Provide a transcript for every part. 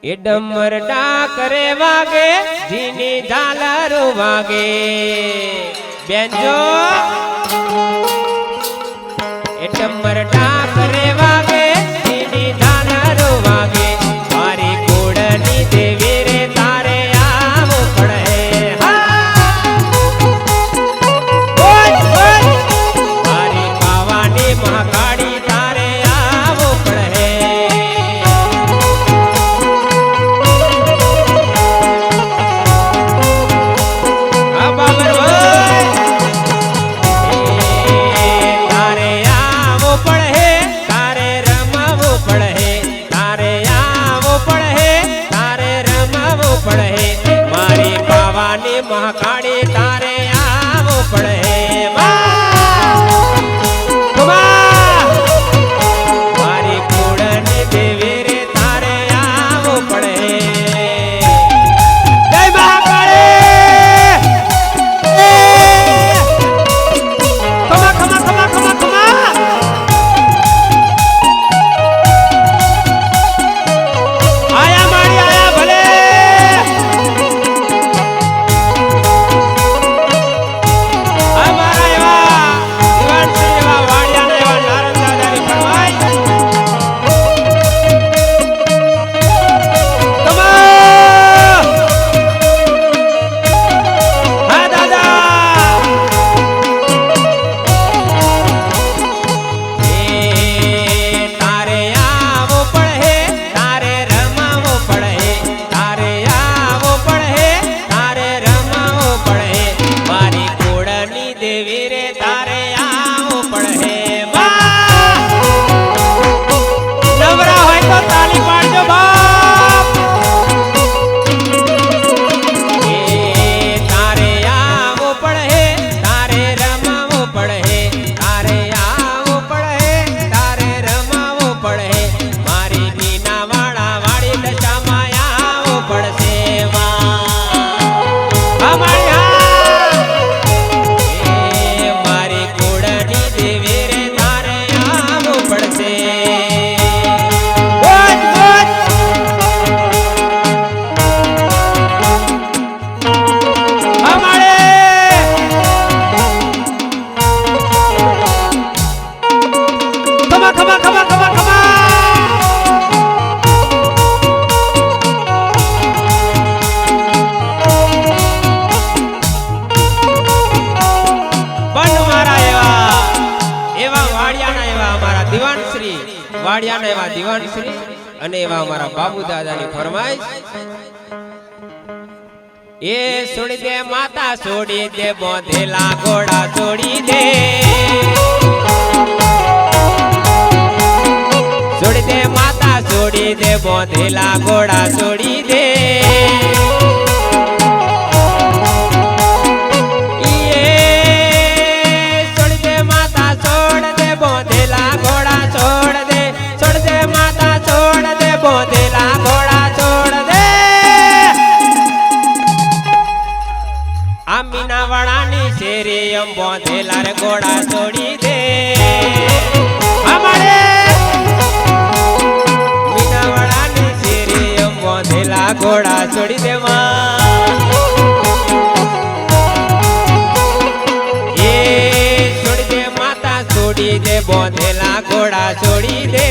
એ ડમર ડાકરે વાગે જીની ઝાલરો વાગે બેનજો એ ડમર ડાકરે વાગે જીની ઝાલરો વાગે મારી કુળની દેવી રે તારે આવું પડે મારી પાવાની મહાકાળી તારે આવું પડે મહાકાળી તારે આવો પડે મારી કુળની દેવી રે તારે આવો પડે જય મહાકાળી ખમા ખમા ખમા ખમા ખમા આયા મારી આયા ભલે વાડિયાના એવા દિવાન શ્રી અને એવા અમારા બાબુ દાદાની ફરમાઈશ એ છોડી દે માતા છોડી દે બોધેલા ઘોડા છોડી દે છોડી દે માતા છોડી દે બોધેલા ઘોડા છોડી દે છોડી દે માતા છોડ દે બોધેલા ઘોડા છોડ દે માતા છોડ દે બોધેલા ઘોડા છોડ દે આ મીનાવાળાની શેરી એમ બોધેલા રે ઘોડા છોડી દે અમારે મીનાવાળાની શેરી એમ બોધેલા ઘોડા છોડી દે એ છોડી દે માતા છોડી દે બોધેલા ઘોડા છોડી દે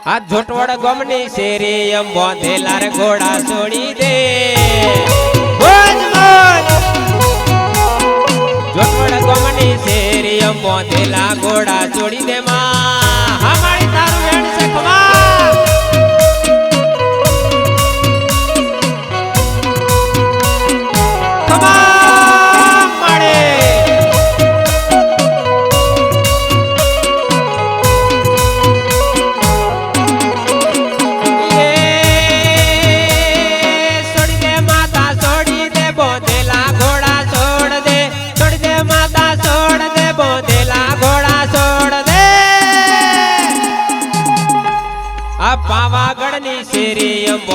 આ જોટવડ ગમની શેરી એમ બોધેલા રે ઘોડા છોડી દે જોટવડ ગમની શેરી એમ બોધેલા ઘોડા છોડી દે માં અમારી તારું વેણ છે ખમા ખમા માડે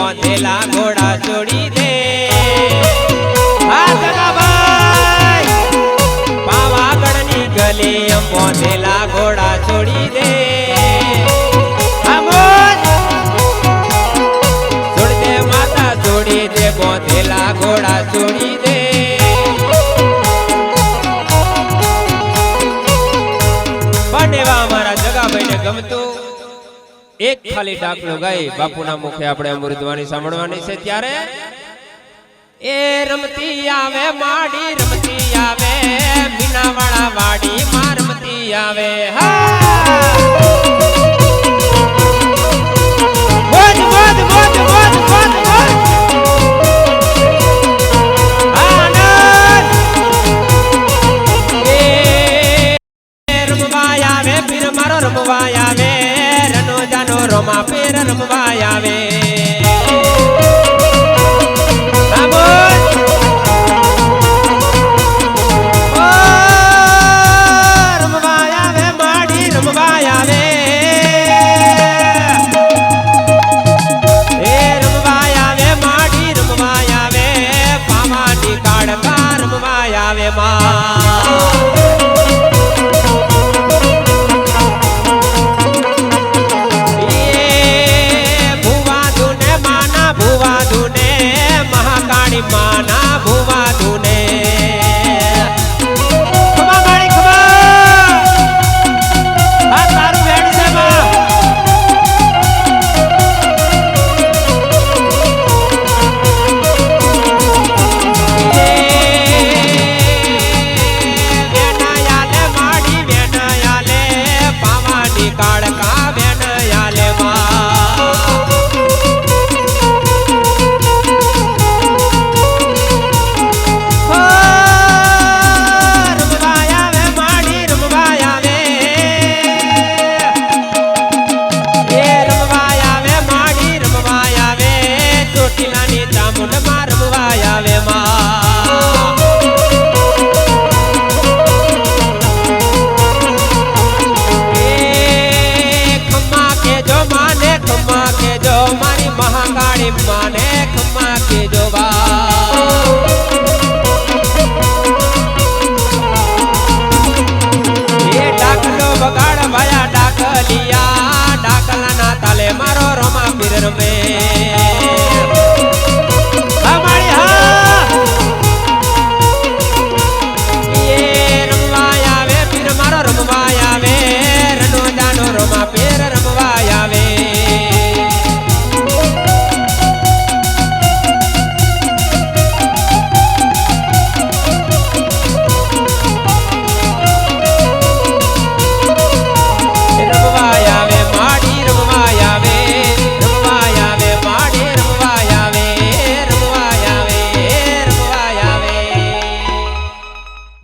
બોંધેલા ઘોડા છોડી દે હા જગાભાઈ પાવાગઢની ગલી બોંધેલા ઘોડા છોડી દે છોડી દે માતા છોડી દે બોંધેલા ઘોડા છોડી દે પણ એવા અમારા જગાભાઈને ગમતું એક ખાલી ડાકલો ગાઈ બાપુના મુખે આપણે અમૃતવાણી સાંભળવાની છે ત્યારે એ રમતી આવે માડી રમતી આવે મીનાવાળા વાડી માં રમતી આવે હા